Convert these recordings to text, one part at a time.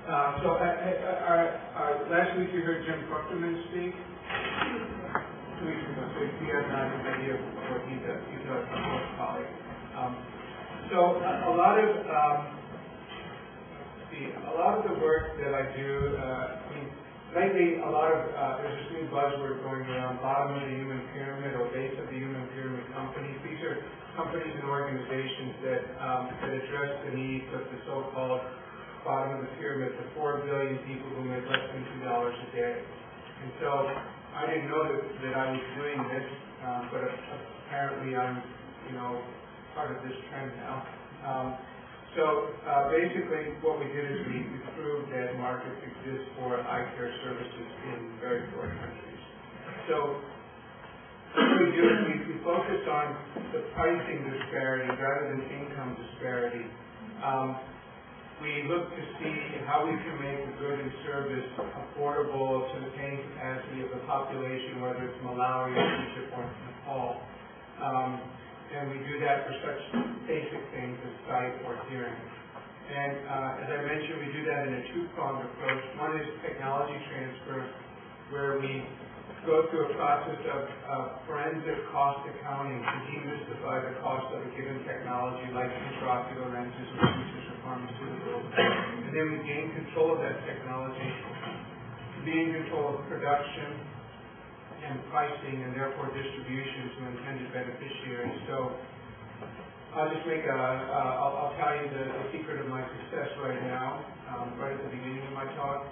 Last week you heard Jim Fruchterman speak. 2 weeks ago, so you have an idea of what he does. He's a close colleague. So a lot of the work that I do, lately there's this new buzzword going around, bottom of the human pyramid or base of the human pyramid companies. These are companies and organizations that address the needs of the so-called bottom of the pyramid, the 4 billion people who make less than $2 a day. And so I didn't know that I was doing this, but apparently I'm, part of this trend now. Basically what we did is we proved that markets exist for eye care services in very poor countries. So what we do is we focus on the pricing disparity rather than income disparity. We look to see how we can make a good and service affordable to the paying capacity of the population, whether it's Malawi, Egypt, or Nepal. And we do that for such basic things as sight or hearing. And as I mentioned, we do that in a two-pronged approach. One is technology transfer, where we go through a process of forensic cost accounting to demystify the cost of a given technology, like intraocular lenses or sensors or pharmaceuticals. And then we gain control of that technology, be in control of production and pricing, and therefore distribution to intended beneficiaries. So I'll just I'll tell you the secret of my success right now, right at the beginning of my talk.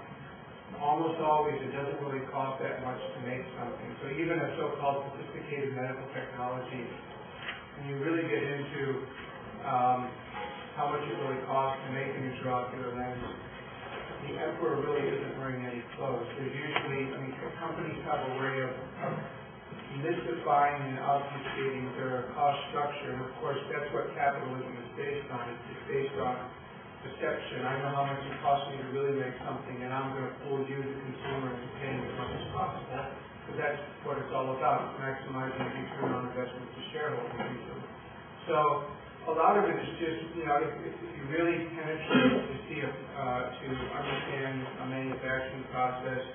Almost always it doesn't really cost that much to make something. So even a so-called sophisticated medical technology, when you really get into how much it really costs to make an intraocular lens, the emperor really isn't wearing any clothes. There's usually, companies have a way of mystifying and obfuscating their cost structure, and of course that's what capitalism is based on. It's based on perception. I know how much it costs me to really make something, and I'm going to fool you, the consumer, into paying as much as possible, because that's what it's all about, maximizing the return on investment to shareholders usually. So a lot of it is just, if you really penetrate to see, to understand a manufacturing process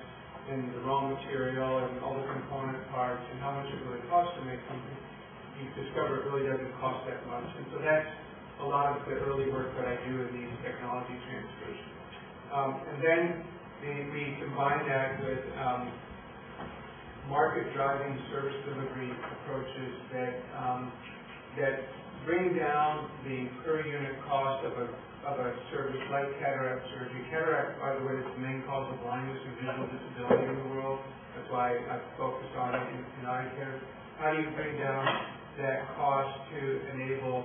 and the raw material and all the component parts and how much it really costs to make something, you discover it really doesn't cost that much. And so that's a lot of the early work that I do in these technology transfers. And then we combine that with market-driving service delivery approaches that bring down the per-unit cost of a service like cataract surgery. Cataract, by the way, is the main cause of blindness and visual disability in the world. That's why I focus on it in eye care. How do you bring down that cost to enable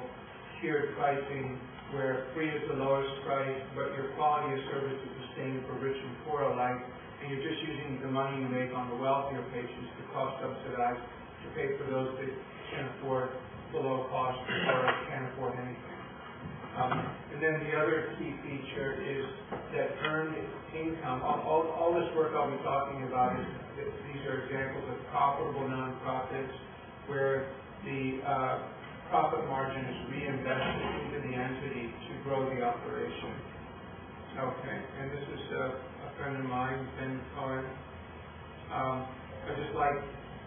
tiered pricing where free is the lowest price, but your quality of service is the same for rich and poor alike, and you're just using the money you make on the wealthier patients to cost subsidize to pay for those that can afford below cost or can't afford anything. And then the other key feature is that earned income. All this work I'll be talking about these are examples of profitable nonprofits where the profit margin is reinvested into the entity to grow the operation. Okay, and this is a friend of mine, Ben Cohen. I just like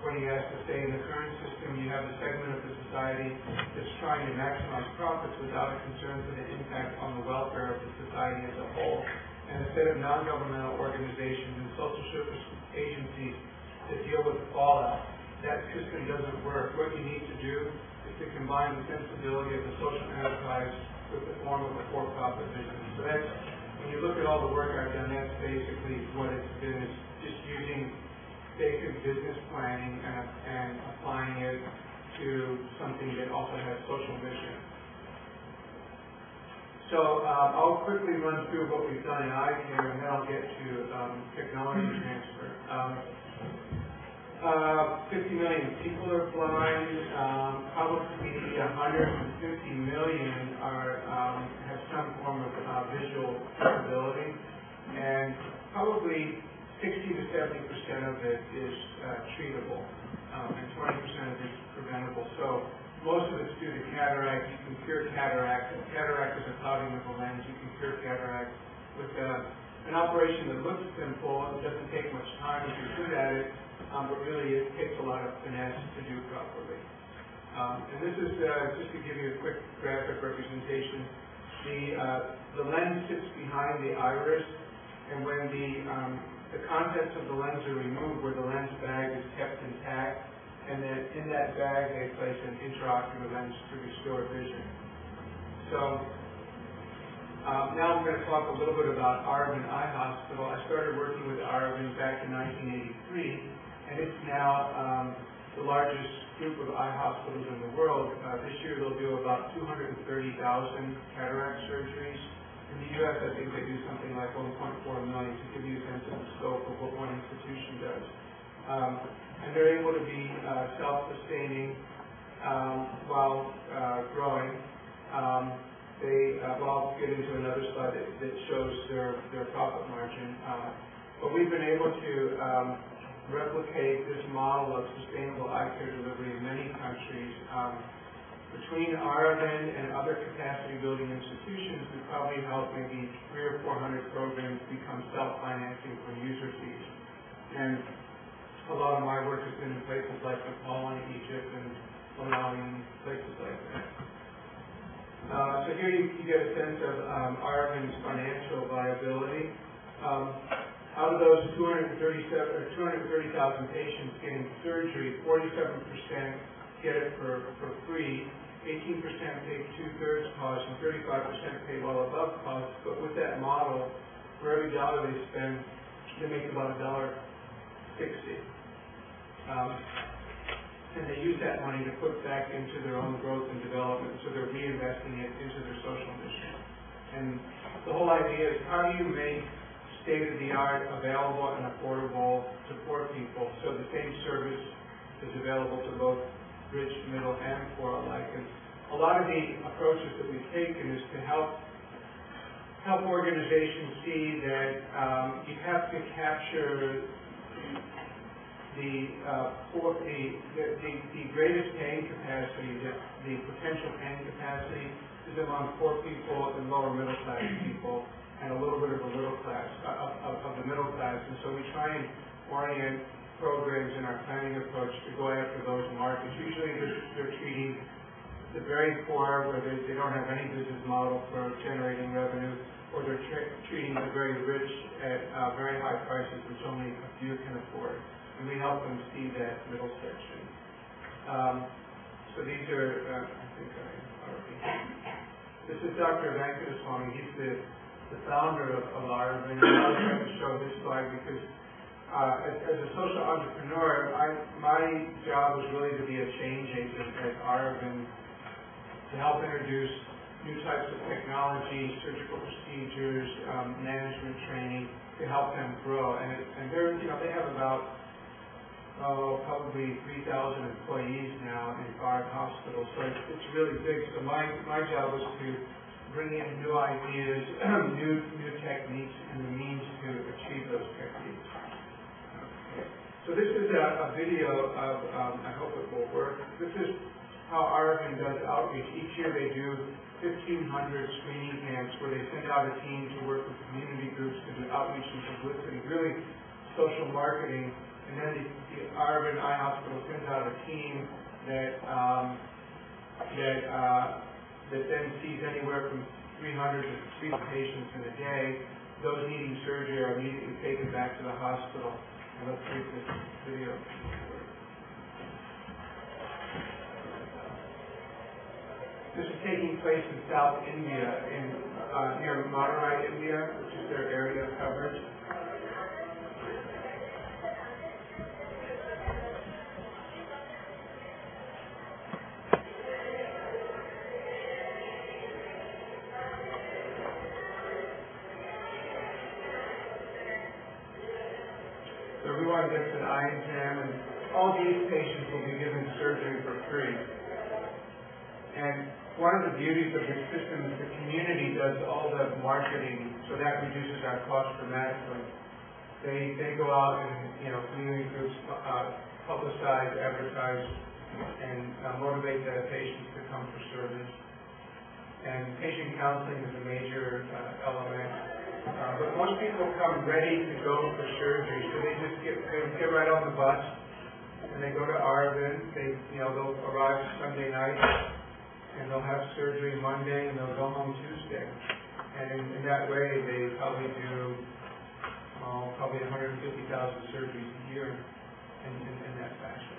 what he has to say. In the current system, you have a segment of the society that's trying to maximize profits without a concern for the impact on the welfare of the society as a whole. And instead of non-governmental organizations and social service agencies that deal with the fallout, that system doesn't work. What you need to do is to combine the sensibility of the social enterprise with the form of a for-profit business. So that's, when you look at all the work I've done, that's basically what it's been. It's just using basic business planning and applying it to something that also has social mission. So I'll quickly run through what we've done in eye care, and then I'll get to technology transfer. 50 million people are blind. Probably 150 million have some form of visual disability, and probably 60 to 70% of it is treatable, and 20% of it is preventable. So most of it's due to cataract. You can cure cataract. Cataract is a clouding of the lens. You can cure cataract with a an operation that looks simple, it doesn't take much time if you're good at it, but really it takes a lot of finesse to do properly. And this is just to give you a quick graphic representation. The lens sits behind the iris, and when the contents of the lens are removed, where the lens bag is kept intact, and then in that bag they place an intraocular lens to restore vision. So now I'm going to talk a little bit about Aravind Eye Hospital. I started working with Aravind back in 1983, and it's now the largest group of eye hospitals in the world. This year they'll do about 230,000 cataract surgeries. In the U.S., I think they do something like 1.4 million, to give you a sense of the scope of what one institution does. And they're able to be self-sustaining while growing. I'll get into another slide that shows their profit margin. But we've been able to replicate this model of sustainable eye care delivery in many countries. Between Aravind and other capacity-building institutions, we probably helped maybe 300 or 400 programs become self-financing from user fees. And a lot of my work has been in places like Nepal and Egypt and Malawi and places like that. So here you get a sense of Arvind's financial viability. Out of those 230,000 patients getting surgery, 47% get it for free, 18% pay 2/3 cost, and 35% pay well above cost. But with that model, for every dollar they spend, they make about $1.60. And they use that money to put back into their own growth and development, so they're reinvesting it into their social mission. And the whole idea is, how do you make state-of-the-art available and affordable to poor people, so the same service is available to both rich, middle, and poor alike? And a lot of the approaches that we've taken is to help organizations see that you have to capture the greatest paying capacity, the potential paying capacity is among poor people and lower middle class people, and a little bit of the middle class, of the middle class. And so we try and orient programs in our planning approach to go after those markets. Usually they're treating the very poor, where they don't have any business model for generating revenue, or they're treating the very rich at very high prices, which only a few can afford. And we help them see that middle section. So these are, this is Dr. Venkateswamy. He's the founder of Aravind. I was trying to show this slide because as a social entrepreneur, my job was really to be a change agent at Aravind, to help introduce new types of technology, surgical procedures, management training, to help them grow. And they're, they have about probably 3,000 employees now in 5 hospitals, so it's really big. So my job was to bring in new ideas, new techniques, and the means to achieve those techniques. Okay. So this is a video of, I hope it will work. This is how Aravind does outreach. Each year they do 1,500 screening camps where they send out a team to work with community groups to do outreach and publicity, really social marketing. And then the Aravind Eye Hospital sends out a team that then sees anywhere from 300 to 300 patients in a day. Those needing surgery are immediately taken back to the hospital. And let's see if this video works. This is taking place in South India, near Madurai, India, which is their area of coverage. Everyone gets an eye exam, and all these patients will be given surgery for free. And one of the beauties of this system is the community does all the marketing, so that reduces our cost dramatically. They go out and, community groups publicize, advertise, and motivate the patients to come for service. And patient counseling is a major element. But most people come ready to go for surgery, so they just get right on the bus, and they go to Arvin. They'll arrive Sunday night, and they'll have surgery Monday, and they'll go home Tuesday. And in that way, they probably do probably 150,000 surgeries a year in that fashion.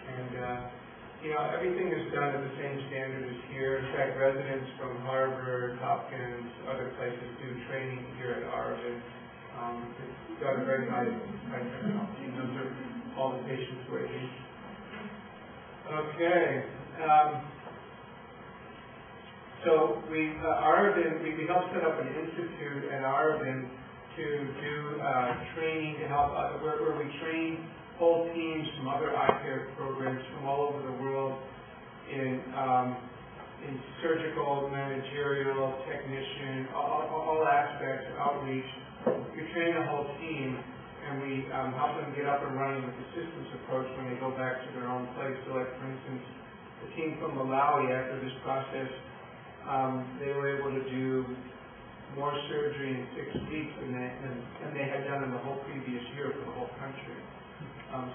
And everything is done at the same standard as here. In fact, residents from Harvard, Hopkins, other places do training here at Arvin. It's got a very high technology. Those are all the patients waiting. Okay. So we helped set up an institute at Arvin to do training to help where we train whole teams from other eye care programs from all over the world in surgical, managerial, technician, all aspects of outreach. We train the whole team, and we help them get up and running with the systems approach when they go back to their own place. So, like for instance, the team from Malawi, after this process, they were able to do more surgery in 6 weeks than they had done in the whole previous year for the whole country.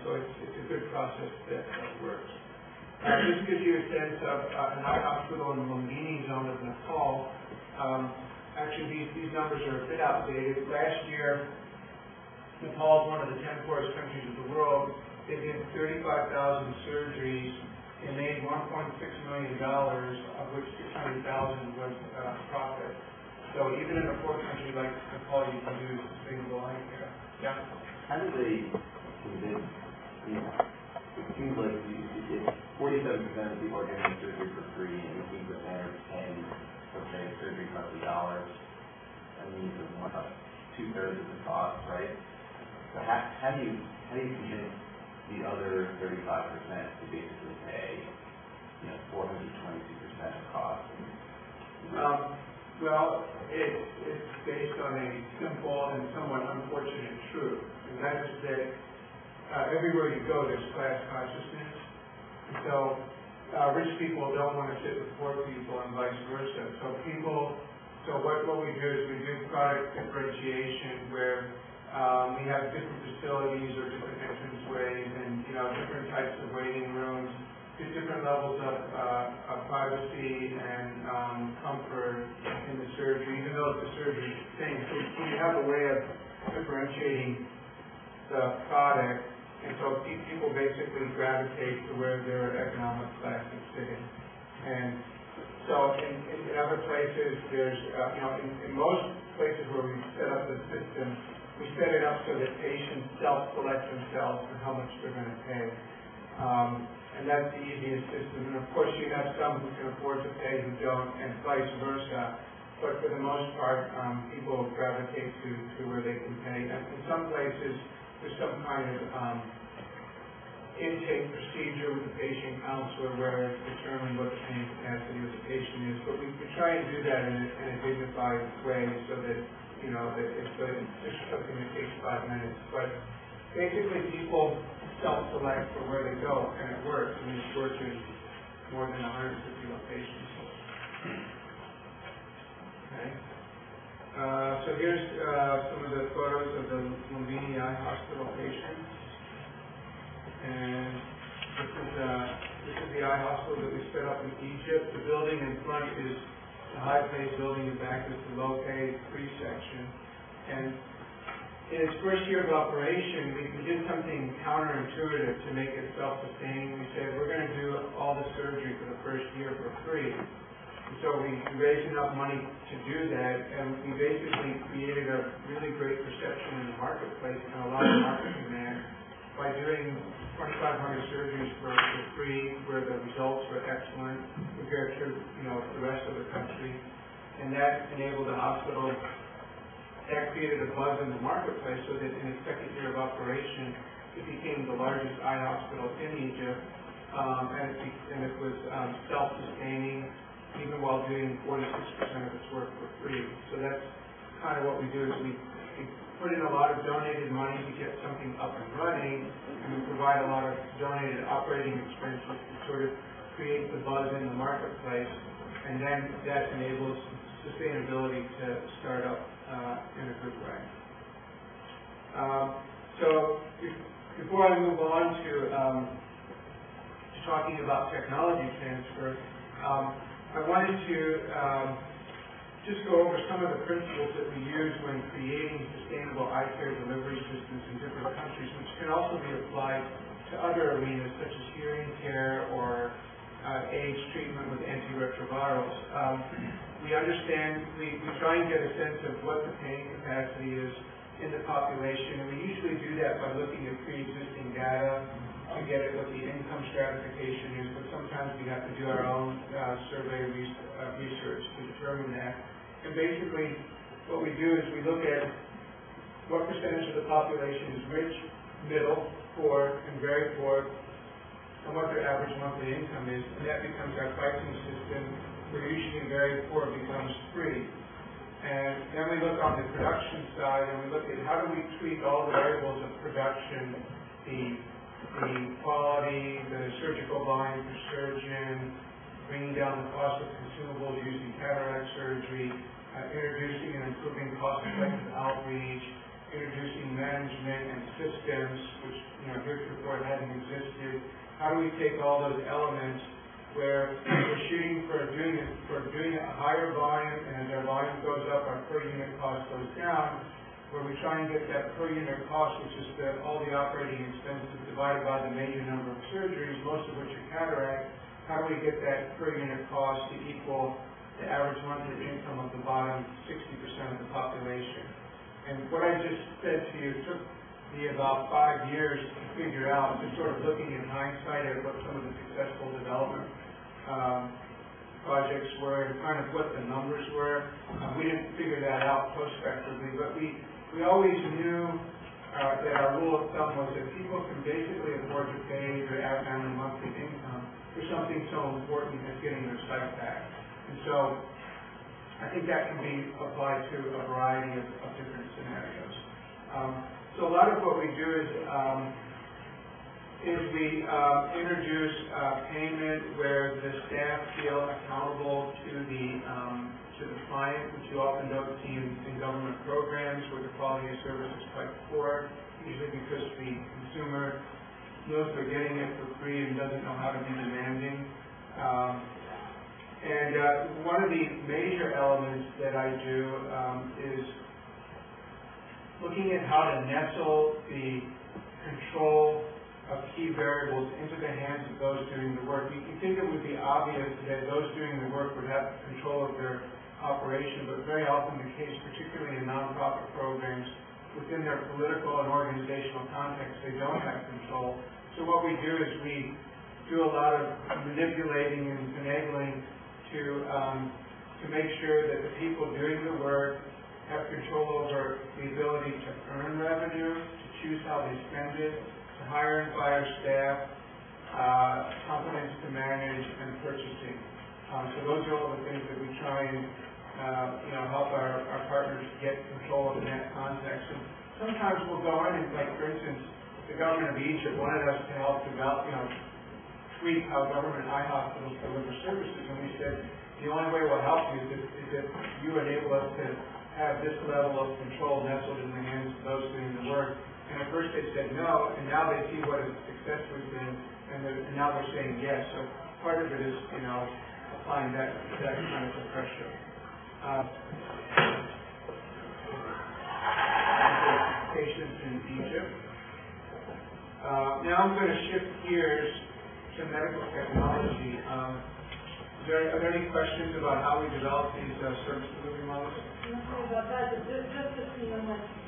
So it's a good process that works. This gives you a sense of an eye hospital in the Lumbini zone of Nepal. Actually, these numbers are a bit outdated. Last year, Nepal is one of the 10 poorest countries of the world. They did 35,000 surgeries and made $1.6 million, of which 600,000 was profit. So even in a poor country like Nepal, you can do sustainable eye care. Yeah. How do they convince? It seems like 47% of people are getting surgery for free, and 18% are paying for surgery costs $1. That means about 2/3 of the cost, right? So how do you convince the other 35% to basically pay 422% of cost? Well, it's based on a simple and somewhat unfortunate truth, and that is that everywhere you go, there's class consciousness. And so rich people don't want to sit with poor people and vice versa. So what we do is we do product differentiation where we have different facilities or different entrance ways and different types of waiting rooms, different levels of privacy and comfort in the surgery, even though the surgery is the same. So we have a way of differentiating the product, and so people basically gravitate to where their economic class is sitting. And so in other places, there's in most places where we set up the system, we set it up so that patients self-select themselves for how much they're going to pay. And that's the easiest system. And of course, you have some who can afford to pay who don't, and vice versa. But for the most part, people gravitate to where they can pay. And in some places, there's some kind of intake procedure with the patient counselor where it's determined what the paying capacity of the patient is. But we try and do that in a dignified way so that it's just something that takes 5 minutes. But basically, people self-select for where they go, and it works. I mean, it's worked in more than 150 locations. Okay. So here's some of the photos of the Lumbini Eye Hospital patients. And this is the eye hospital that we set up in Egypt. The building in front is the high-paid building, in back is the low-paid free section. And in its first year of operation, we did something counterintuitive to make it self-sustaining. We said, we're going to do all the surgery for the first year for free. And so we raised enough money to do that, and we basically created a really great perception in the marketplace and a lot of market demand by doing 2,500 surgeries for free, where the results were excellent compared to the rest of the country. And that enabled the hospital. That created a buzz in the marketplace so that in its second year of operation, it became the largest eye hospital in Egypt, and it was self-sustaining, even while doing 46% of its work for free. So that's kind of what we do, is we put in a lot of donated money to get something up and running, and we provide a lot of donated operating expenses to sort of create the buzz in the marketplace, and then that enables sustainability to start up in a good way. So before I move on to talking about technology transfer, I wanted to just go over some of the principles that we use when creating sustainable eye care delivery systems in different countries, which can also be applied to other arenas such as hearing care or AIDS treatment with antiretrovirals. We understand, we try and get a sense of what the paying capacity is in the population, and we usually do that by looking at pre-existing data to get at what the income stratification is, but sometimes we have to do our own survey research to determine that. And basically, what we do is we look at what percentage of the population is rich, middle, poor, and very poor, and what their average monthly income is, and that becomes our pricing system, where usually very poor becomes free. And then we look on the production side, and we look at how do we tweak all the variables of production, the quality, the surgical volume per surgeon, bringing down the cost of consumables using cataract surgery, introducing and improving cost-effective outreach, introducing management and systems, which heretofore hadn't existed. How do we take all those elements where we're shooting for doing a higher volume, and as our volume goes up, our per unit cost goes down, where we try and get that per unit cost, which is all the operating expenses divided by the major number of surgeries, most of which are cataract. How do we get that per unit cost to equal the average monthly income of the bottom 60% of the population? And what I just said to you took me about 5 years to figure out, just sort of looking in hindsight at what some of the successful development projects were and kind of what the numbers were. We didn't figure that out prospectively, but we always knew that our rule of thumb was that people can basically afford to pay their average annual monthly income for something so important as getting their sight back. And so I think that can be applied to a variety of different scenarios. So a lot of what we do is we introduce payment where the staff feel accountable to the client, which you often don't see in government programs where the quality of service is quite poor, usually because the consumer knows they're getting it for free and doesn't know how to be demanding. And one of the major elements that I do is looking at how to nestle the control of key variables into the hands of those doing the work. You think it would be obvious that those doing the work would have control of their operation, but very often the case, particularly in nonprofit programs, within their political and organizational context, they don't have control. So what we do is we do a lot of manipulating and finagling to make sure that the people doing the work have control over the ability to earn revenue, to choose how they spend it, to hire and fire staff, competence to manage, and purchasing. So those are all the things that we try and help our partners get control of in that context. And sometimes we'll go in and, like for instance, the government of Egypt wanted us to help develop, tweak how government eye hospitals deliver services, and we said the only way we'll help you is if you enable us to have this level of control nestled in the hands of those doing the work. And at first they said no, and now they see what a success we've been, and now they're saying yes. So part of it is, applying that kind of pressure. Patients in Egypt. Now I'm going to shift gears to medical technology. Are there any questions about how we develop these service delivery models? Nothing about that, but just like you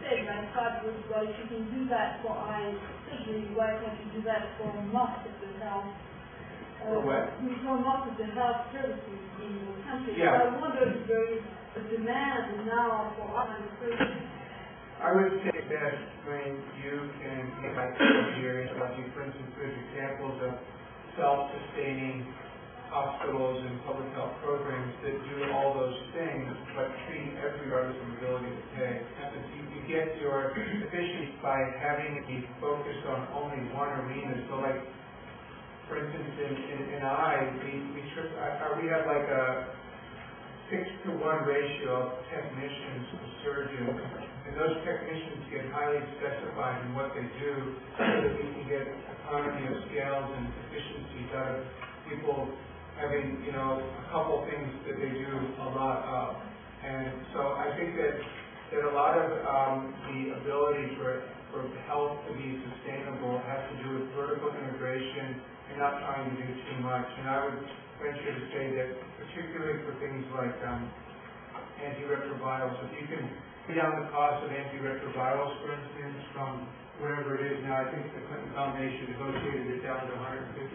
said, my thought was, well, if you can do that for eye surgery, why can't you do that for most of the health? For what? For most of the health services in the country. Yeah. So I wonder if there is a demand now for eye surgery. I would say that when you can get back to here, for instance, there's examples of self-sustaining hospitals and public health programs that do all those things, but treat every artist's ability to pay. You get your efficiency by having it be focused on only one arena. So, like, for instance, in eye, we have like a 6-to-1 ratio of technicians to surgeons, and those technicians get highly specified in what they do so that we can get economy of scales and efficiencies out of people having, a couple things that they do a lot of. And so I think that a lot of the ability for health to be sustainable has to do with vertical integration and not trying to do too much. And I would venture to say that particularly for things like antiretrovirals, if you can bring down the cost of antiretrovirals, for instance, from whatever it is now, I think the Clinton Foundation negotiated it down to $150.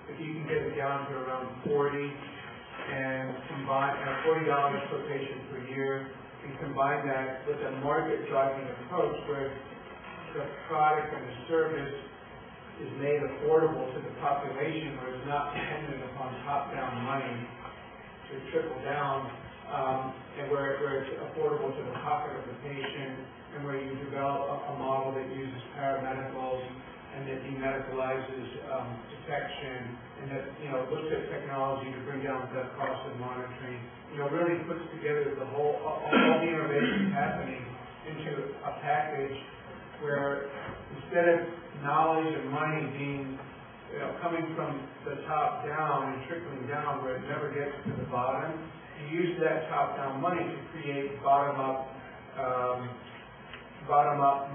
If you can get it down to around $40 and combine $40 per patient per year, and combine that with a market-driving approach where the product and the service is made affordable to the population, where it's not dependent upon top-down money to trickle down, and where it's affordable to the pocket of the patient, and where you develop a model that uses paramedicals and that demedicalizes detection, and that looks at technology to bring down the cost of monitoring. Really puts together the whole all the innovation happening into a package where instead of knowledge and money being coming from the top down and trickling down where it never gets to the bottom, you use that top down money to create bottom up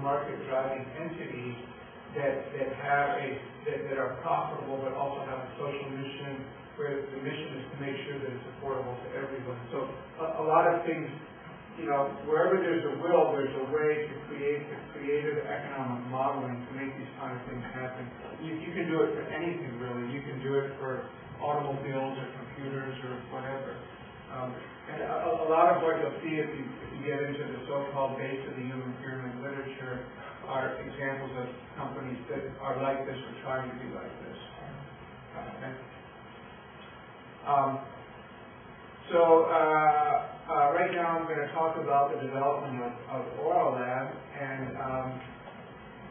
market driving entities that are profitable but also have a social mission, where the mission is to make sure that it's affordable to everyone. So a lot of things, wherever there's a will, there's a way to create the creative economic modeling to make these kind of things happen. You can do it for anything, really. You can do it for automobiles or computers or whatever. And a lot of what you'll see if you get into the so-called base of the human pyramid literature are examples of companies that are like this or trying to be like this. Okay. Right now I'm going to talk about the development of Oral Lab, and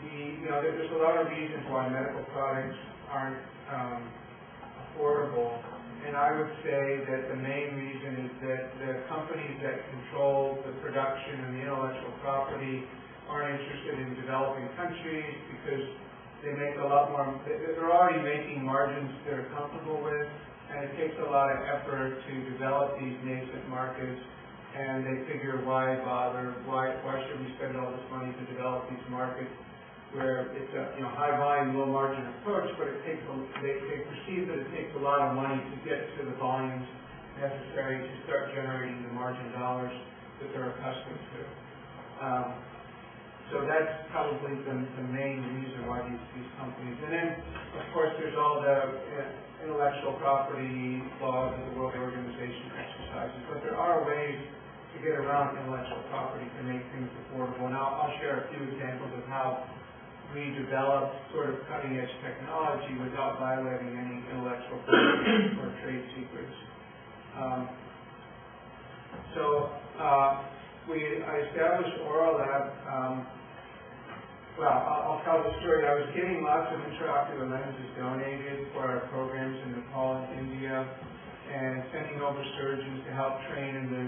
there's a lot of reasons why medical products aren't affordable, and I would say that the main reason is that the companies that control the production and the intellectual property aren't interested in developing countries because they make a lot more, they're already making margins they're comfortable with, and it takes a lot of effort to develop these nascent markets, and they figure why bother, why should we spend all this money to develop these markets where it's a high volume, low margin approach, but they perceive that it takes a lot of money to get to the volumes necessary to start generating the margin dollars that they're accustomed to. So that's probably the main reason why these companies. And then, of course, there's all the intellectual property laws that the World Organization exercises. But there are ways to get around intellectual property to make things affordable. And I'll share a few examples of how we develop sort of cutting-edge technology without violating any intellectual property or trade secrets. I established Oral Lab. I'll tell the story. I was getting lots of intraocular lenses donated for our programs in Nepal and India, and sending over surgeons to help train in the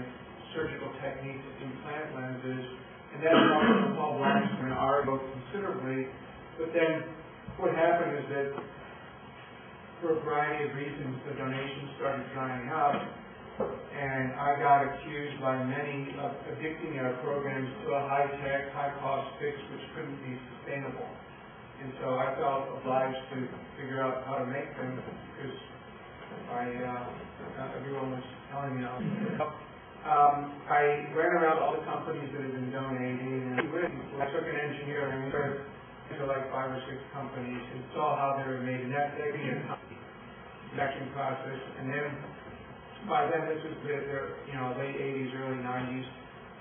surgical techniques of implant lenses. And that helped Nepal blindness and RO considerably. But then what happened is that for a variety of reasons, the donations started drying up, and I got accused by many of addicting our programs to a high-tech, high-cost fix which couldn't be sustainable. And so I felt obliged to figure out how to make them because everyone was telling me I ran around all the companies that had been donating, and I took an engineer and went to like 5 or 6 companies and saw how they were made, and that gave me a production process. And then by then, this was the late 80s, early 90s.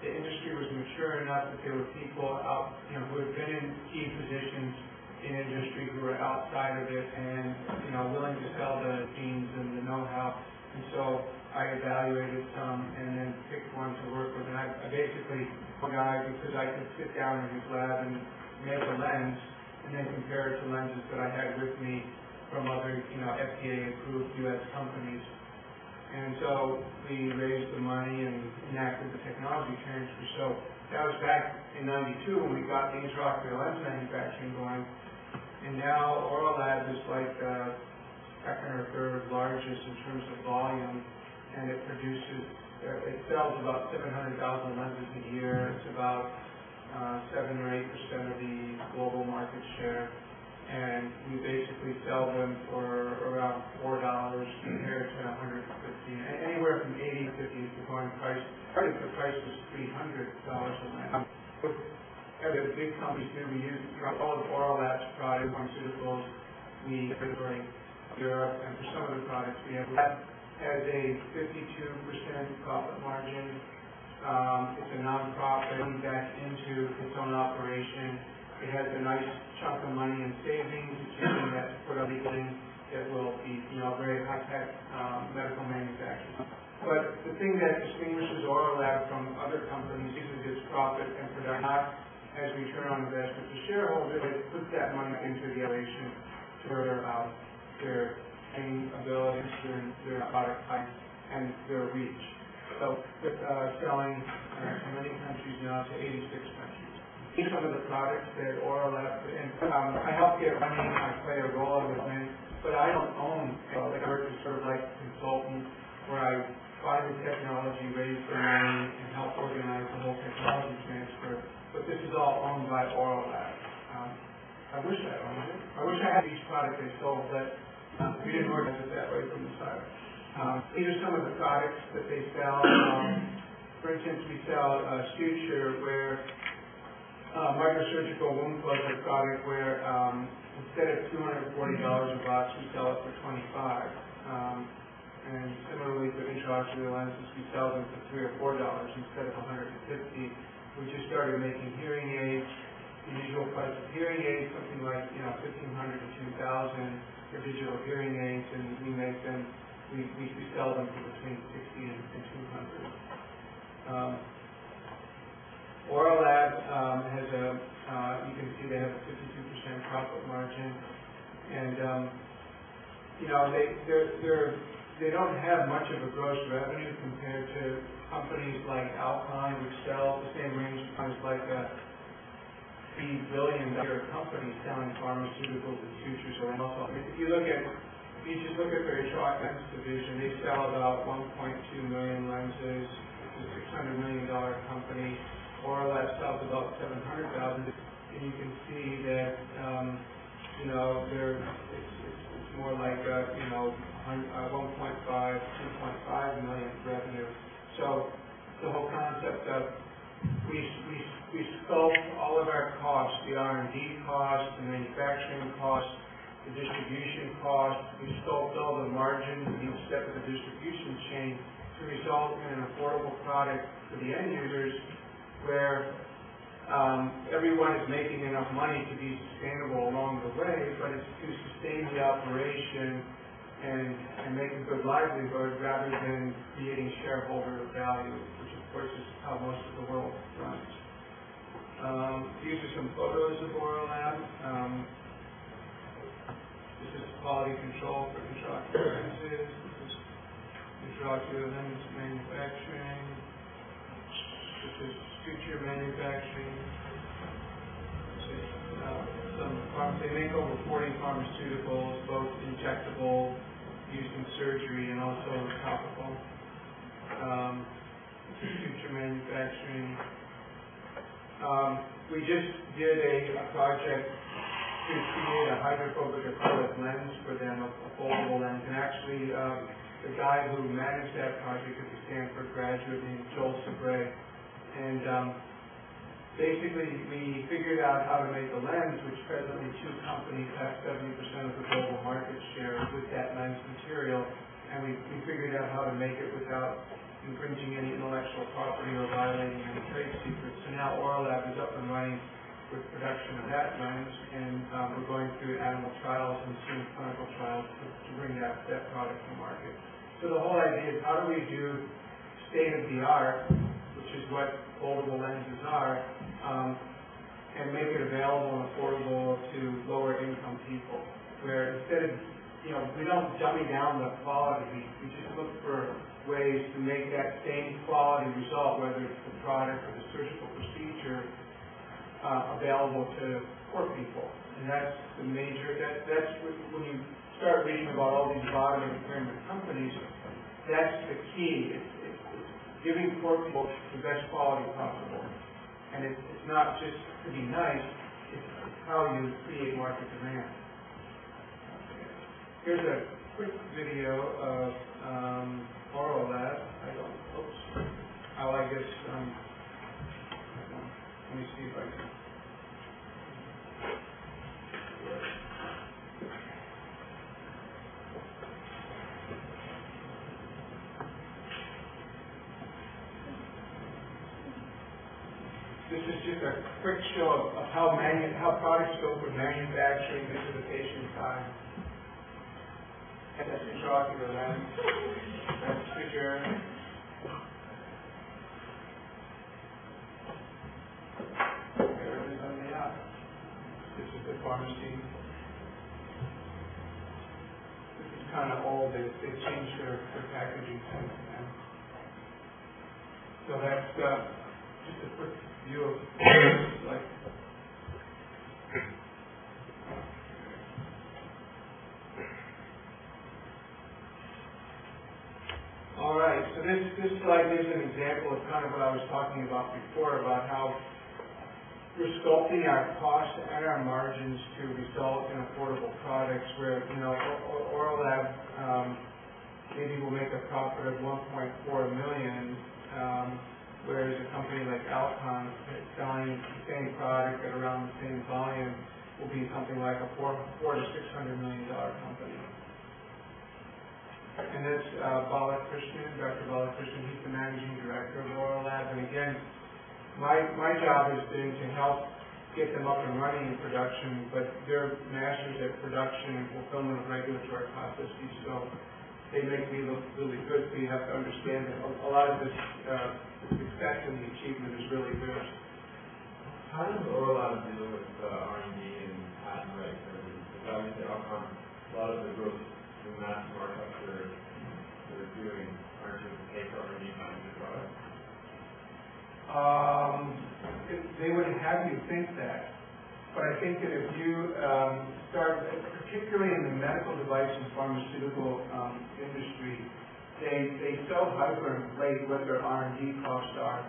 The industry was mature enough that there were people out, who had been in key positions in industry who were outside of it and, willing to sell the genes and the know-how. And so I evaluated some and then picked one to work with. And I basically, a guy, because I could sit down in his lab and make a lens and then compare it to lenses that I had with me from other, FDA-approved U.S. companies. And so we raised the money and enacted the technology transfer. So that was back in '92 when we got the intraocular lens manufacturing going. And now Oral Lab is like second or third largest in terms of volume, and it sells about 700,000 lenses a year. It's about 7 or 8% of the global market share, and we basically sell them for around $4 compared to 150, anywhere from 80 to 50 is the going price. Part of the price was $300 a lens. As big companies do, we use all of Oral Lab's products, pharmaceuticals, we inventory Europe, and for some of the products we have has a 52% profit margin. It's a non-profit back into its own operation. It has a nice chunk of money in savings. It's using that to put up things that will be, very high-tech medical manufacturers. But the thing that distinguishes Oral Lab from other companies is its profit and production, not as return on investment to shareholders. It puts that money into the operation to further their abilities, their product type, and their reach. So selling in many countries now to 86 countries. These are some of the products that Oral Lab, and I help get running, I play a role in it, but I don't own it. I work as sort of like a consultant where I find the technology, raise the money, and help organize the whole technology transfer. But this is all owned by Oral Lab. I wish I owned it. I wish I had each product they sold, but we didn't organize it that way from the start. These are some of the products that they sell. For instance, we sell suture where microsurgical wound closure product where instead of $240 a box, we sell it for $25. And similarly for intraocular lenses, we sell them for $3 or $4 instead of $150. We just started making hearing aids. The usual price of hearing aids, something like $1,500 to $2,000 for digital hearing aids, and we make them. We sell them for between $60 and $200. Oral Lab has you can see they have a 52% profit margin, and they don't have much of a gross revenue compared to companies like Alpine, which sell the same range of products like a $3 billion company selling pharmaceuticals and sutures. And also, if you just look at their intraocular lens division, they sell about 1.2 million lenses. It's a $600 million company. Oral Lab sells about 700,000, and you can see that it's more like 1.5, 2.5 million revenue. So the whole concept of we scope all of our costs, the R&D costs, the manufacturing costs, the distribution costs. We scoped all the margins in each step of the distribution chain to result in an affordable product for the end users, where everyone is making enough money to be sustainable along the way, but it's to sustain the operation and make a good livelihood rather than creating shareholder value, which of course is how most of the world runs. These are some photos of Oral Lab. This is quality control for intraocular lenses. This is intraocular lens manufacturing. This is suture manufacturing. This is they make over 40 pharmaceuticals, both injectable, used in surgery, and also topical. This is suture manufacturing. We just did a project to create a hydrophobic acrylic lens for them, a foldable lens, and actually the guy who managed that project is a Stanford graduate named Joel Sabre, and basically we figured out how to make a lens, which presently two companies have 70% of the global market share with that lens material, and we figured out how to make it without infringing any intellectual property or violating any trade secrets. So now Oral Lab is up and running with production of that lens, and we're going through animal trials and soon clinical trials to bring that product to market. So the whole idea is how do we do state-of-the-art, which is what foldable lenses are, and make it available and affordable to lower income people, where instead of we don't dummy down the quality. We just look for ways to make that same quality result, whether it's the product or the surgical procedure, available to poor people. And that's the major, that's when you start reading about all these bottom of the pyramid companies, that's the key. It's giving poor people the best quality possible. And it's not just to be nice, it's how you create market demand. Okay. Here's a quick video of Oral Lab. I guess, let me see if I can. This is just a quick show of how products go from manufacturing into the patient side. That's intraocular lens. That's figure. There it is on the app. This is the pharmacy. This is kind of old. They changed their packaging since then. So that's just a quick view of like. All right, so this slide gives an example of kind of what I was talking about before, about how we're sculpting our costs and our margins to result in affordable products where, Oral Lab maybe will make a profit of $1.4 million, whereas a company like Alcon selling the same product at around the same volume will be something like a $400 to $600 million company. And that's Dr. Balakrishnan, he's the managing director of Oral Lab. And again, my job has been to help get them up and running in production, but they're masters at production and fulfillment of regulatory processes, so they make me look really good, so you have to understand that a lot of this success and the achievement is really theirs. How does Oral Lab deal with R&D and patent rights? Obviously, Alcon, a lot of the growth in mass markups they're doing aren't just to pay for R&D behind the product. They would have you think that, but I think that if you start, particularly in the medical device and pharmaceutical industry, they so hyperinflate what their R&D costs are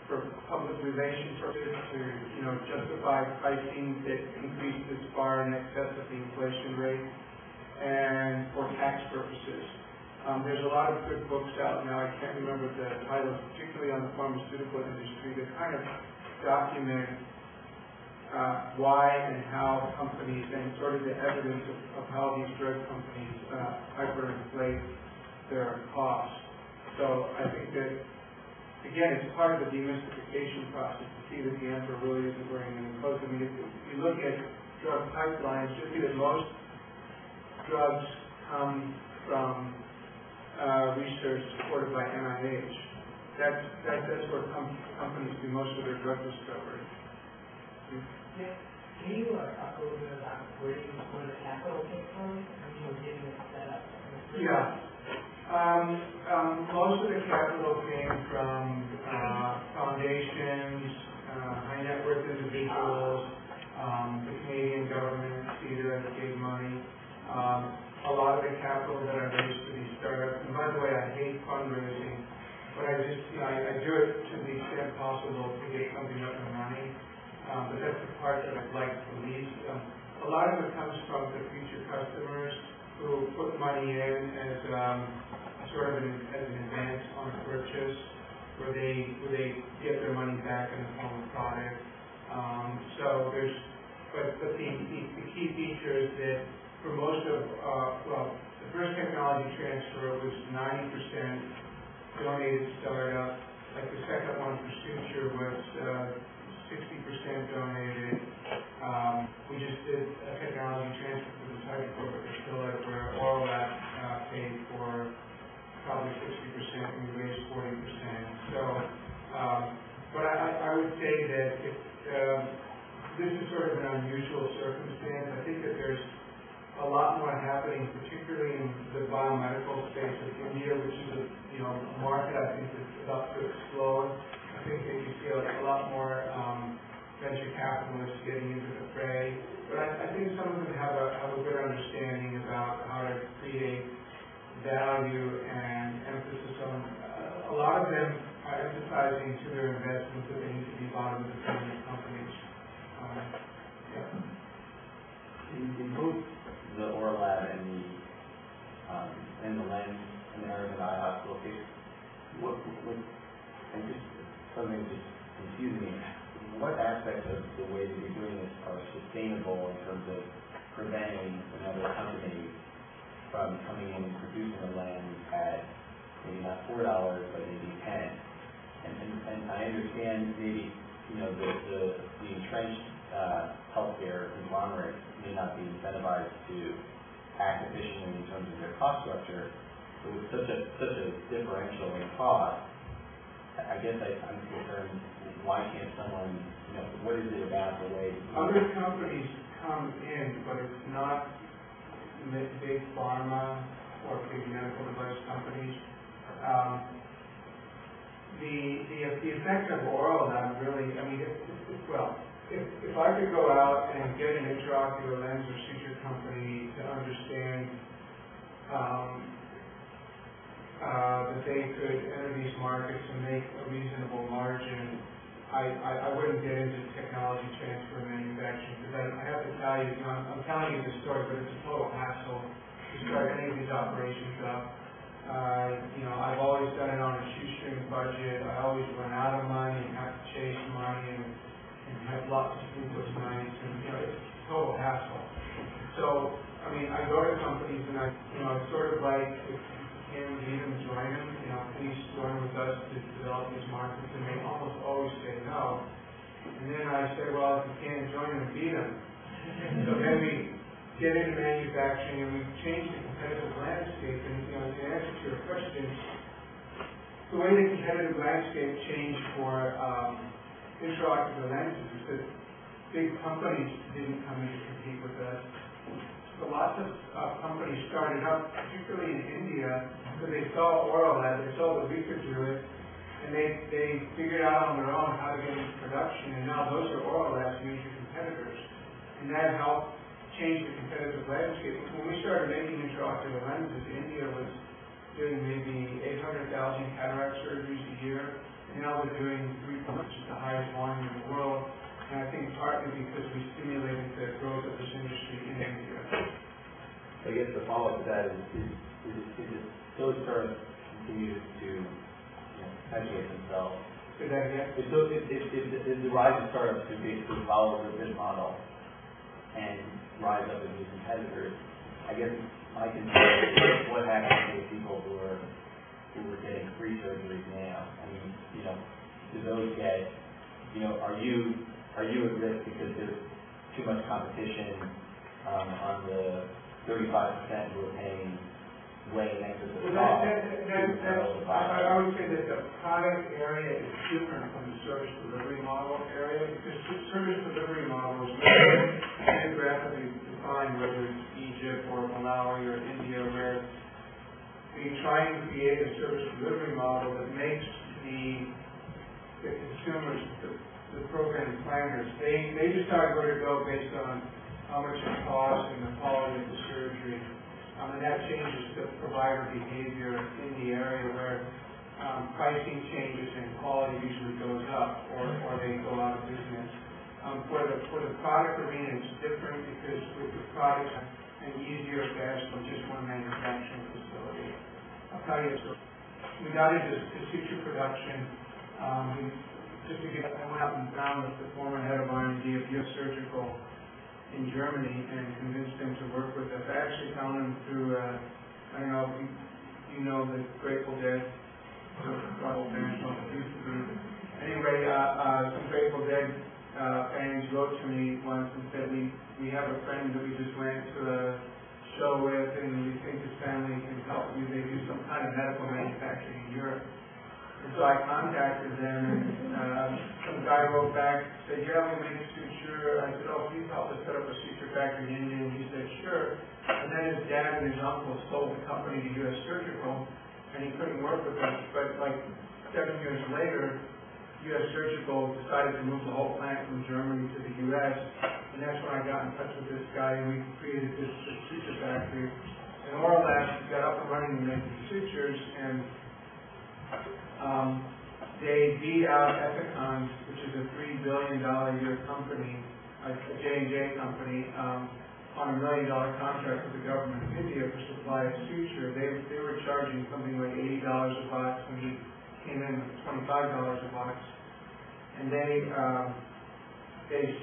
for public relations purposes to justify pricing that increases far in excess of the inflation rate, and for tax purposes. There's a lot of good books out now. I can't remember the titles, particularly on the pharmaceutical industry, that kind of document why and how companies, and sort of the evidence of how these drug companies hyperinflate their costs. So I think that, again, it's part of the demystification process to see that the answer really isn't wearing any clothes. I mean, if you look at drug pipelines, you'll see that most drugs come from research supported by NIH. That's where companies do most of their drug discovery. Can you talk a little bit about where the capital came from? Getting it set up? Yeah. Most of the capital came from foundations, high net worth individuals, the Canadian government, CEDA gave money. A lot of the capital that I raised for these startups, and by the way, I hate fundraising, but I just, I do it to the extent possible to get something up and running. But that's the part that I'd like the least. A lot of it comes from the future customers who put money in as sort of as an advance on a purchase, where they get their money back in the form of product. So there's, but the key feature is that for most of, the first technology transfer was 90% donated startup. Like the second one for Suture was 60% donated. We just did a technology transfer for the hydrophobic distiller where Oral Lab paid for probably 60% and we raised 40%. So, but I would say that if, this is sort of an unusual circumstance. I think that there's a lot more happening, particularly in the biomedical space of India, which is a market I think that's about to explode. I think that you see a lot more venture capitalists getting into the fray. But I think some of them have a good understanding about how to create value and emphasis on. A lot of them are emphasizing to their investments that they need to be bottom of the pyramid companies. In both the oral lab and the lens and the Arabic eye hospital case, and just something just confusing me. What aspects of the way that you're doing this are sustainable in terms of preventing another company from coming in and producing a lens at maybe not $4, but maybe $10? And I understand maybe the entrenched healthcare conglomerates may not be incentivized to act efficiently in terms of their cost structure, but with such a differential in cost, I guess I'm concerned, why can't someone, what is it about the way... Other companies come in, but it's not big pharma or big medical device companies. The effect of oral lab really, if I could go out and get an intraocular lens or suture company to understand that they could enter these markets and make a reasonable margin, I wouldn't get into technology transfer and manufacturing, because I have to tell you, I'm telling you this story, but it's a total hassle to start any of these operations up. I've always done it on a shoestring budget. I always run out of money and have to chase money and have lots of sleepless nights, and it's a total hassle. So, I go to companies and it's sort of like, if you can lead them, join them, please join with us to develop these markets, and they almost always say no. And then I say, well, if you can't join them, beat them. So then we get into manufacturing and we change the competitive landscape. And to answer to your question, the way the competitive landscape changed for intraocular lenses is that big companies didn't come in to compete with us. So lots of companies started up, particularly in India, because they saw oral lab, they saw that we could do it, and they figured out on their own how to get into production, and now those are oral lab's major competitors. And that helped change the competitive landscape. When we started making intraocular lenses, India was doing maybe 800,000 cataract surgeries a year, and now we're doing 3, which is the highest volume in the world. And I think partly because we stimulated the growth of this industry in India. I guess the follow-up to that is it those startups continue to perpetuate themselves? Say that again? If the rise of startups who basically follow this model and rise up as new competitors, I guess my concern is what happens to the people who are getting free surgeries now? Do those get, are you at risk because there's too much competition on the 35% who are paying way in excess of the cost? I would say that the product area is different from the service delivery model area, because the service delivery model is geographically defined, whether it's Egypt or Malawi or India, where we try and create a service delivery model that makes the consumers, the program planners, they decide where to go based on how much it costs and the quality of the surgery. And that changes the provider behavior in the area where pricing changes and quality usually goes up, or they go out of business. For the product arena, it's different because with the product, an easier badge from just one manufacturing facility. I'll tell you, we got into suture production. I went out and found the former head of R&D of U.S. Surgical in Germany and convinced him to work with us. I actually found him through, the Grateful Dead. Anyway, some Grateful Dead fans wrote to me once and said, we have a friend that we just went to a show with, and we think his family can help you. They do some kind of medical manufacturing in Europe. And so I contacted them, and some guy guy wrote back, said, "Yeah, I'm going to make a suture." I said, "Oh, please help us set up a suture factory in India." And he said, "Sure." And then his dad and his uncle sold the company to U.S. Surgical, and he couldn't work with us. But like 7 years later, U.S. Surgical decided to move the whole plant from Germany to the U.S., and that's when I got in touch with this guy, and we created this suture factory. And Oral Labs got up and running and making sutures, and they beat out Ethicon, which is a $3 billion a year company, a J&J company, on $1 million contract with the government of India for supply of suture. They were charging something like $80 a box, and he came in with $25 a box. And they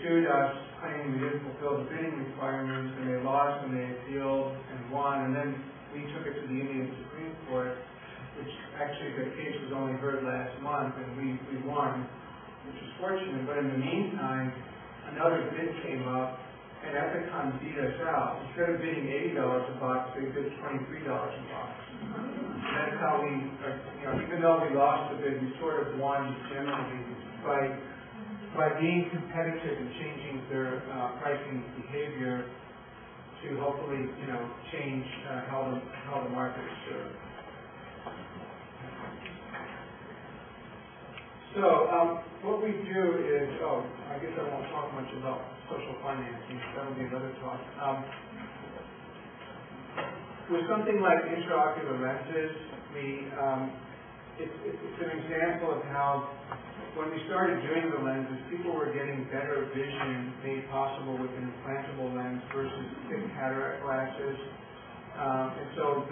sued us, claiming we didn't fulfill the bidding requirements, and they lost, and they appealed and won. And then we took it to the Indian Supreme Court, which actually the case was only heard last month, and we won, which was fortunate. But in the meantime, another bid came up, and Ethicon beat us out. Instead of bidding $80 a box, they bid $23 a box. And that's how we, even though we lost the bid, we sort of won generally by being competitive and changing their pricing behavior to hopefully, change how the market is served. So what we do is, I guess I won't talk much about social financing. That'll be another talk. With something like intraocular lenses, it's an example of how when we started doing the lenses, people were getting better vision made possible with an implantable lens versus thick cataract glasses. And so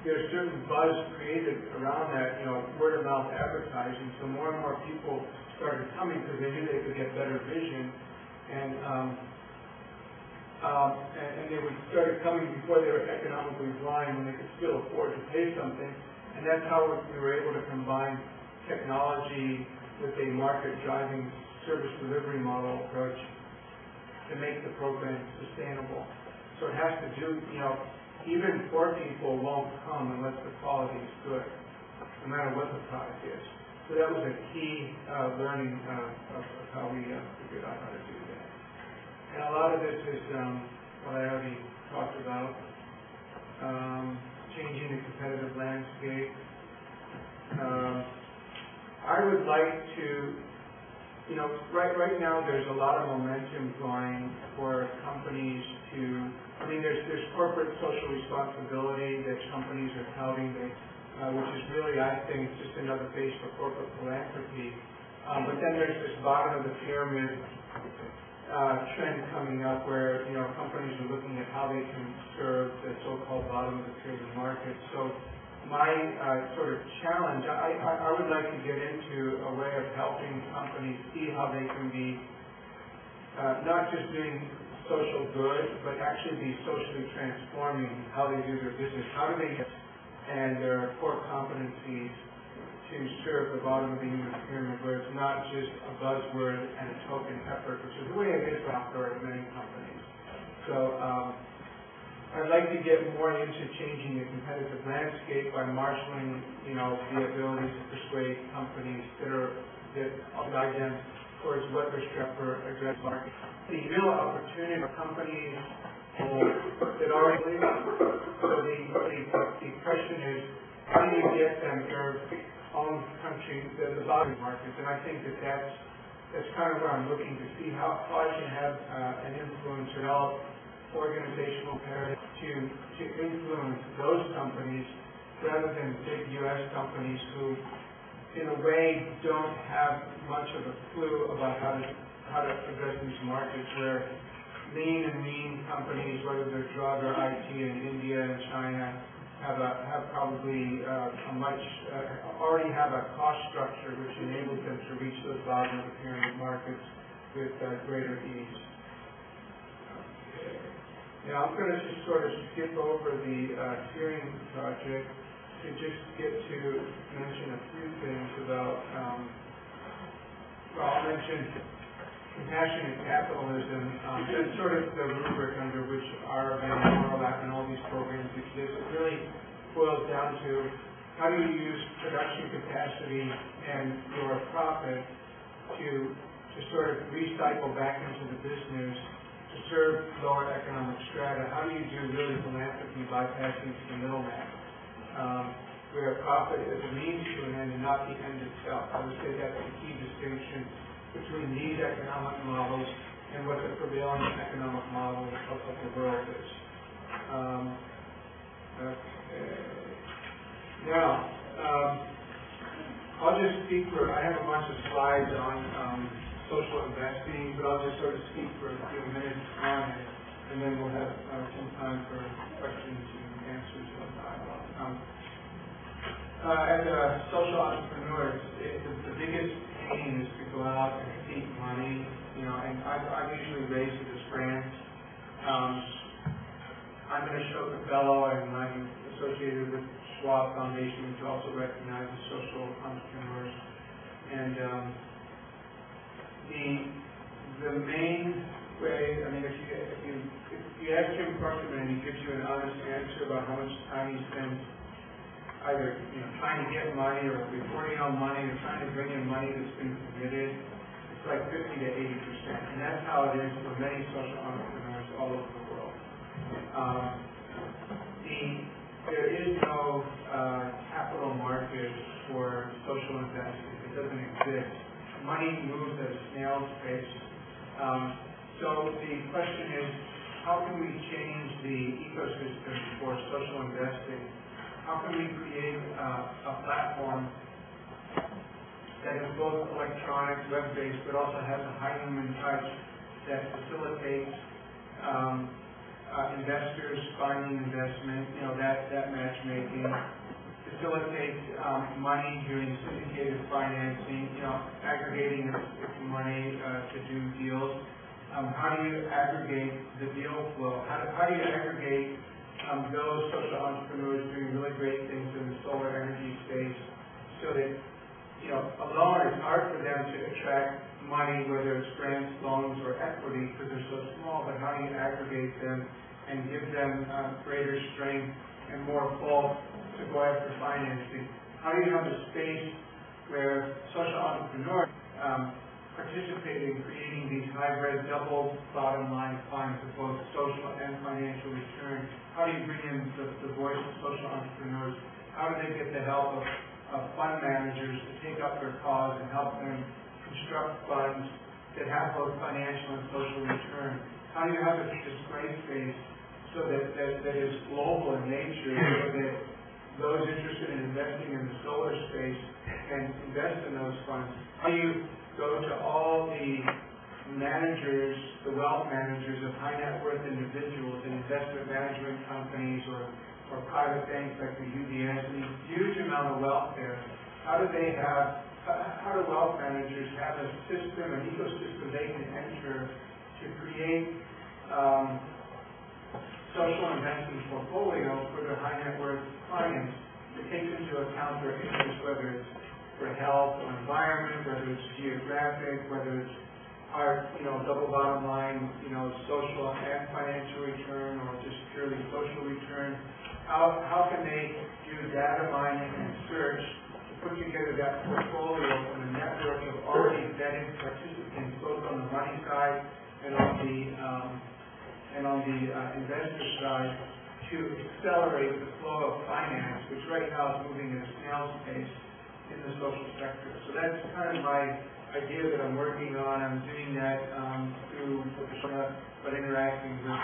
there's certain buzz created around that, word-of-mouth advertising. So more and more people started coming because they knew they could get better vision, and they started coming before they were economically blind, when they could still afford to pay something. And that's how we were able to combine technology with a market-driving service delivery model approach to make the program sustainable. So it has to do, even poor people won't come unless the quality is good, no matter what the product is. So that was a key learning of how we figured out how to do that. And a lot of this is what I already talked about, changing the competitive landscape. I would like to, right now there's a lot of momentum going for companies to, there's corporate social responsibility that companies are touting, which is really, I think, just another face for corporate philanthropy. But then there's this bottom of the pyramid trend coming up where, companies are looking at how they can serve the so-called bottom of the pyramid market. So my sort of challenge, I would like to get into a way of helping companies see how they can be not just doing social good, but actually be socially transforming how they do their business. How do they get and their core competencies to serve the bottom of the human pyramid, where it's not just a buzzword and a token effort, which is the way it is for many companies. So I'd like to get more into changing the competitive landscape by marshaling, the ability to persuade companies that guide them towards what their strengths address market. The real opportunity for companies that already live. So the question is, how do you get them their own country, the bottom markets? And I think that's kind of where I'm looking to see how I can have an influence, develop organizational paradigm to influence those companies rather than big U.S. companies who, in a way, don't have much of a clue about how to address these markets, where lean and mean companies, whether they're drug or IT in India and China, have probably already have a cost structure which enables them to reach those bottom of the pyramid markets with greater ease. Now I'm going to just sort of skip over the steering project to just get to mention a few things about, I'll mention compassionate capitalism. That's sort of the rubric under which our overlap and all these programs exist. It really boils down to how do you use production capacity and your profit to to sort of recycle back into the business to serve lower economic strata? How do you do really philanthropy bypassing the middleman? Where profit is a means to an end and not the end itself. I would say that's the key distinction between these economic models and what the prevailing economic model of the world is. Now, I'll just speak for, I have a bunch of slides on social investing, but I'll just sort of speak for a few minutes on it, and then we'll have some time for questions and answers and dialogue. As a social entrepreneur, the biggest aim is to go out and seek money, and I've usually raised it as grants. I'm an Ashoka Fellow, and I'm associated with Schwab Foundation, which also recognizes social entrepreneurs. And the main way, if you ask Jim Crushman and he gives you an honest answer about how much time he spends either trying to get money or reporting on money or trying to bring in money that's been committed, it's like 50 to 80%. And that's how it is for many social entrepreneurs all over the world. There is no capital market for social investing. It doesn't exist. Money moves at a snail's pace. So the question is, how can we change the ecosystem for social investing? How can we create a platform that is both electronic, web-based, but also has a high human touch that facilitates investors finding investment, that matchmaking, facilitates money doing syndicated financing, aggregating its money to do deals. How do you aggregate the deal flow? How do you aggregate those social entrepreneurs doing really great things in the solar energy space so that, alone it's hard for them to attract money, whether it's grants, loans, or equity, because they're so small, but how do you aggregate them and give them greater strength and more pull to go after financing? How do you have a space where social entrepreneurs participate in creating these hybrid double bottom line funds of both social and financial return? How do you bring in the voice of social entrepreneurs? How do they get the help of fund managers to take up their cause and help them construct funds that have both financial and social return? How do you have a display space so that is global in nature, so that those interested in investing in the solar space can invest in those funds? How do you go to all the managers, the wealth managers of high net worth individuals and investment management companies or private banks like the UBS and these huge amount of wealth there? How do wealth managers have a system, an ecosystem they can enter to create social investing portfolio for their high net worth clients that takes into account their interests, whether it's for health or environment, whether it's geographic, whether it's double bottom line, social and financial return, or just purely social return? How can they do data mining and search to put together that portfolio from a network of already vetted participants, both on the money side and on the investor side, to accelerate the flow of finance, which right now is moving at a snail's pace in the social sector? So that's kind of my idea that I'm working on. I'm doing that through but interacting with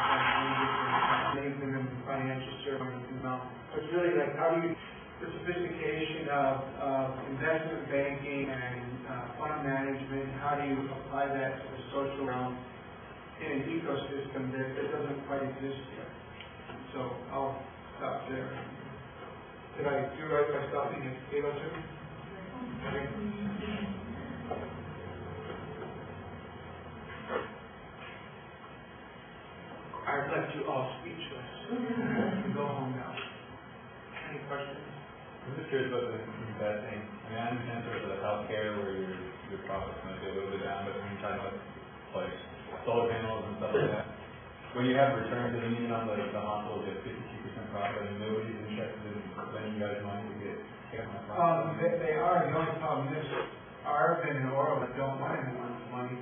many in the financial services. So it's really like the sophistication of investment banking and fund management, how do you apply that to the social realm in an ecosystem that doesn't quite exist yet? So I'll stop there. Did I do right by stopping at 8:02? Okay. I've left you all speechless. You go home now. Any questions? I'm just curious about the investing. I understand sort of the healthcare where your profits might be a little bit down, but when you're talking about like solar panels and stuff like that, when you have returns, and even on the hospitals get 52% profit, and nobody's interested in lending you guys money to get my profit. They are. The only problem is Arvin and Oral don't want anyone's money.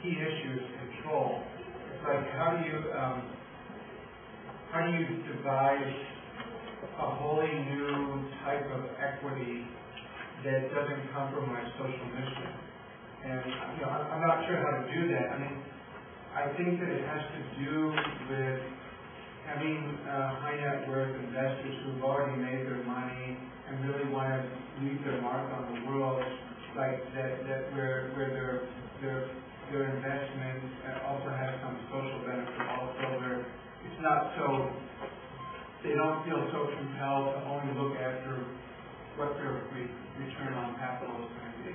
key issue is control. It's like, how do you devise a wholly new type of equity that doesn't compromise social mission? And I'm not sure how to do that. I mean, I think that it has to do with having high net worth investors who've already made their money and really want to leave their mark on the world, like that where their investment also has some social benefit also, where it's not so, they don't feel so compelled to only look after what their return on capital is going to be.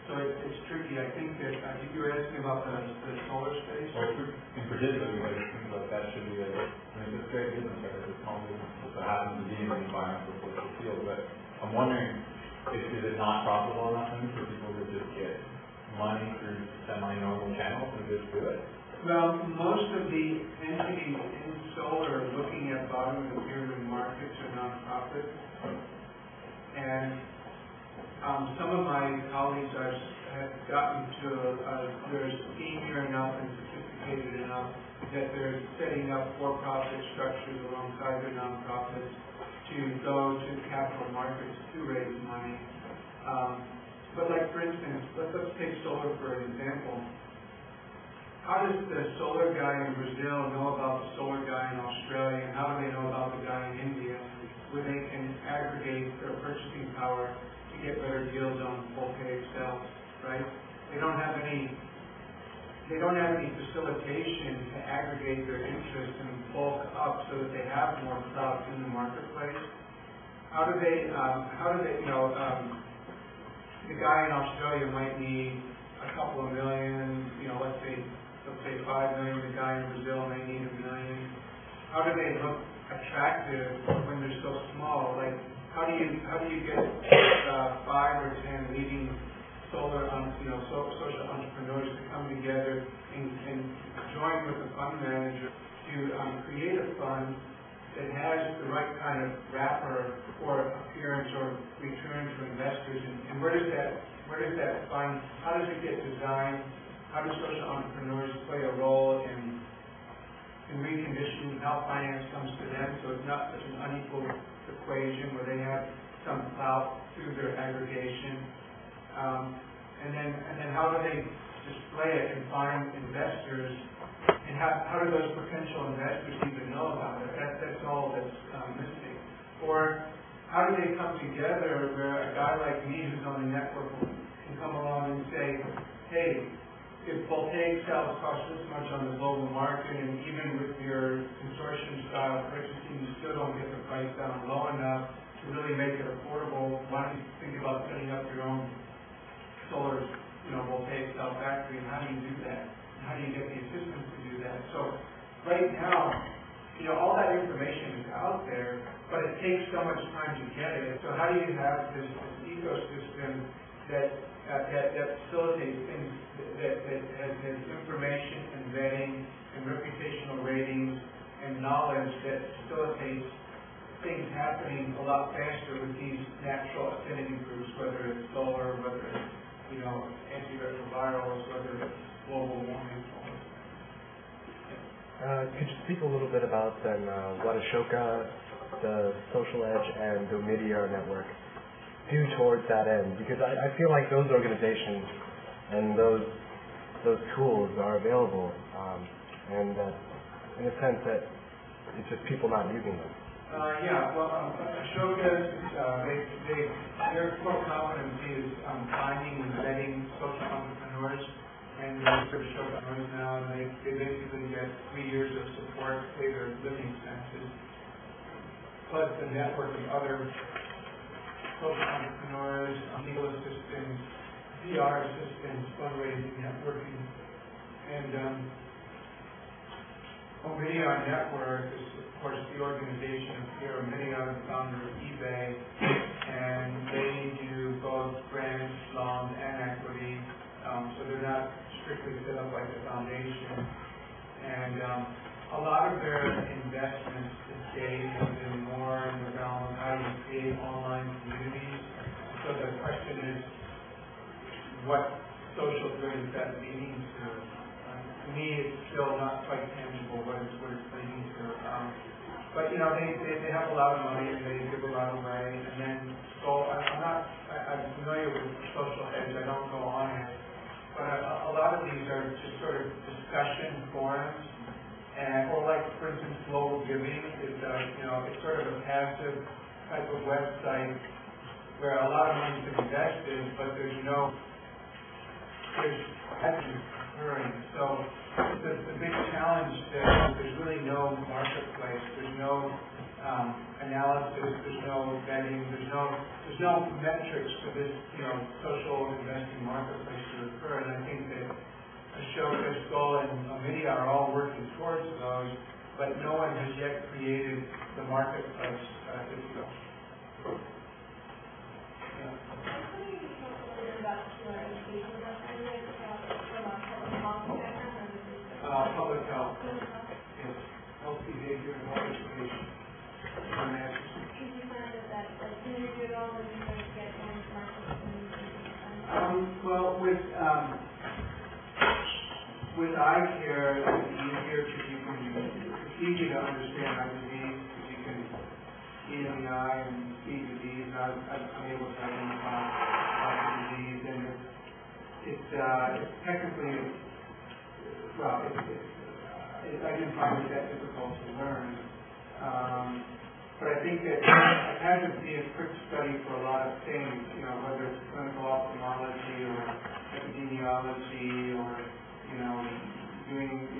So it's tricky. I think that you were asking about the solar space. Well, in particular, it seems like that should be it's a great business, right? It's a small business that happens to be in the environmental social field. But I'm wondering, is it not profitable enough for people to just get money through semi-normal channels and just do it? Well, most of the entities in solar looking at bottom of the pyramid markets are nonprofits. And some of my colleagues have gotten to, they're senior enough and sophisticated enough that they're setting up for-profit structures alongside their nonprofits to go to capital markets to raise money. But like, for instance, let's take solar for an example. How does the solar guy in Brazil know about the solar guy in Australia, and how do they know about the guy in India, where they can aggregate their purchasing power to get better deals on voltaic cells, right? They don't have any facilitation to aggregate their interest and bulk up so that they have more clout in the marketplace. How do they the guy in Australia might need a couple of million, let's say 5 million, the guy in Brazil may need $1 million. How do they look attractive when they're so small? Like, how do you get 5 or 10 leading solar social entrepreneurs to come together and join with a fund manager to create a fund that has the right kind of wrapper for appearance or return to investors? And where does that fund, how does it get designed? How do social entrepreneurs play a role in reconditioning how finance comes to them, so it's not such an unequal equation where they have some clout through their aggregation? And then how do they display it and find investors, and how do those potential investors even know about it? That's all that's missing. Or how do they come together where a guy like me who's on the network can come along and say, hey, if voltaic cells cost this much on the global market, and even with your consortium style purchasing, you still don't get the price down low enough to really make it affordable, why don't you think about setting up your own solar, voltaic cell factory, and how do you do that? And how do you get the assistance to do that? So right now, all that information is out there, but it takes so much time to get it. So how do you have this ecosystem that facilitates things, that has information and vetting and reputational ratings and knowledge that facilitates things happening a lot faster with these natural affinity groups, whether it's solar, whether it's antiretrovirals, whether it's global warming. Could you speak a little bit about then what Ashoka, the Social Edge, and the Meteor Network do towards that end? Because I feel like those organizations and those tools are available, and in a sense that it's just people not using them. Ashoka, their core competency is finding and vetting social entrepreneurs, and they're Ashoka entrepreneurs now, and they basically get 3 years of support to pay their living expenses, plus the network of other social entrepreneurs, legal assistants, PR assistants, fundraising, networking, and Video Network is, of course, the organization of Pierre Omidyar, the founder of eBay, and they do both grants, loans, and equity, so they're not strictly set up like a foundation. And a lot of their investments to date have been more in the realm of how you create online communities. So the question is, what social good is that leading to? to me, it's still not quite tangible what it's leading to. But you know, they have a lot of money and they give a lot away. And then, so I'm familiar with Social Edge. I don't go on it, but a lot of these are just sort of discussion forums, or like, for instance, Global Giving is it's sort of a passive type of website where a lot of money is invested, but there's nothing occurring. So the big challenge there is there's really no marketplace, there's no analysis, there's no vetting, there's no metrics for this social investing marketplace to occur. And I think that Ashoka, Skull, and Omidyar are all working towards those, but no one has yet created the marketplace, if you will. Public health. Yes. Health behavior and health education. Well, with eye care, it's easier because it's easy to understand eye disease because you can see in the eye and see disease. I'm able to identify the disease, and it's technically, well, I didn't find it that difficult to learn. But I think that it has to be a quick study for a lot of things, whether it's clinical ophthalmology or epidemiology or, doing,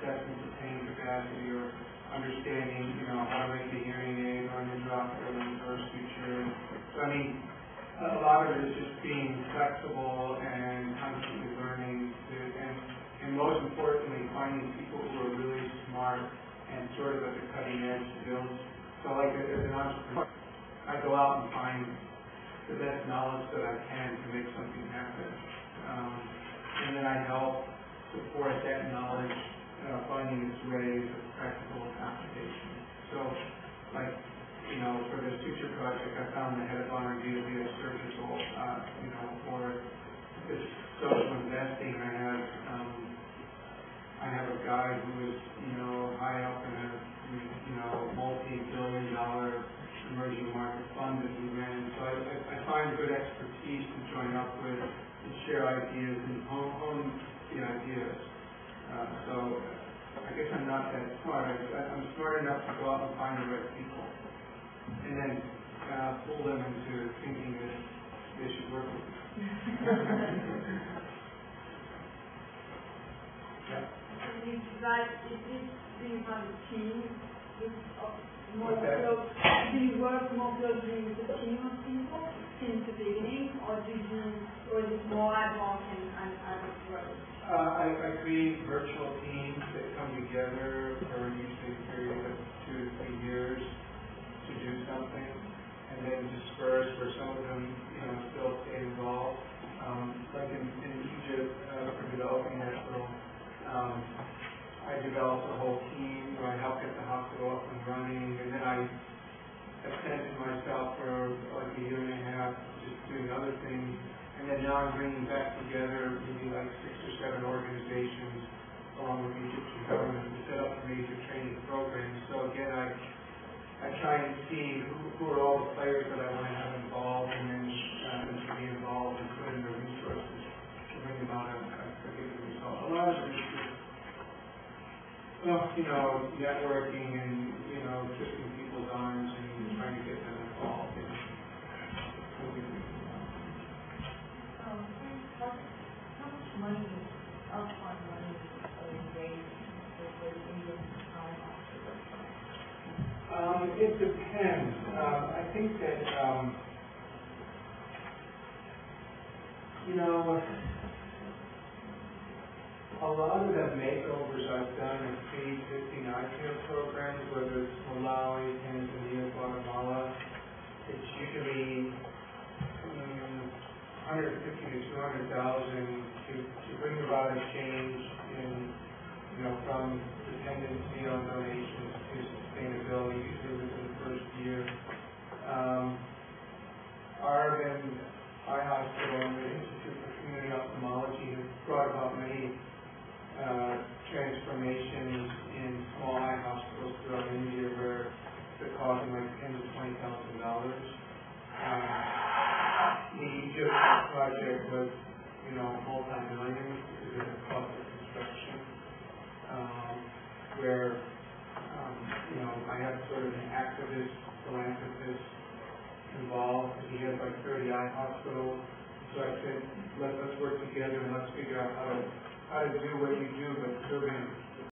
assessments of pain capacity or understanding, how to make a hearing aid or an intraocular lens suture. So, I mean, a lot of it is just being flexible and constantly learning and most importantly, finding people who are really smart and sort of at the cutting edge to build. So like as an entrepreneur, I go out and find the best knowledge that I can to make something happen. And then I help support that knowledge finding its way to practical application. So like, for the suture project, I found the head of R&D to be a surgical, for this social investing. I have a guy who is, high up in a, multi-billion-dollar emerging market fund that he ran. So I find good expertise to join up with and share ideas and hone the ideas. So I guess I'm not that smart. I'm smart enough to go out and find the right people and then pull them into thinking that they should work with me. Yeah. Do you have a team? Do you work more closely with a team of people since the beginning, or is it more ad hoc and work? I create virtual teams that come together for usually a period of 2 to 3 years to do something, and then disperse where some of them, still stay involved. Like in Egypt, for developing that role. I developed a whole team where I helped get the hospital up and running, and then I absented myself for like a year and a half just doing other things, and then now I'm bringing back together maybe like 6 or 7 organizations along with the Egyptian government to set up major training programs. So again, I try and see who are all the players that I want to have involved, and then to be involved and put in the resources to bring about a given result. A lot of it is just networking and, twisting people's arms and trying to get them involved. How much money, upfront money, are you raised for the Indian time? It depends. I think that, a lot of the makeovers I've done in pre-existing eye care programs, whether it's Malawi, Tanzania, Guatemala, it's usually $150,000 to $200,000 to bring about a change in, from dependency on donations to sustainability, usually within the first year. Arvin Eye Hospital and the Institute for Community Ophthalmology have brought about many was, multi-millions because of the cost of construction, where, I have sort of an activist, philanthropist involved. He has like 30 eye hospitals. So I said, let's work together and let's figure out how to do what you do, but still going to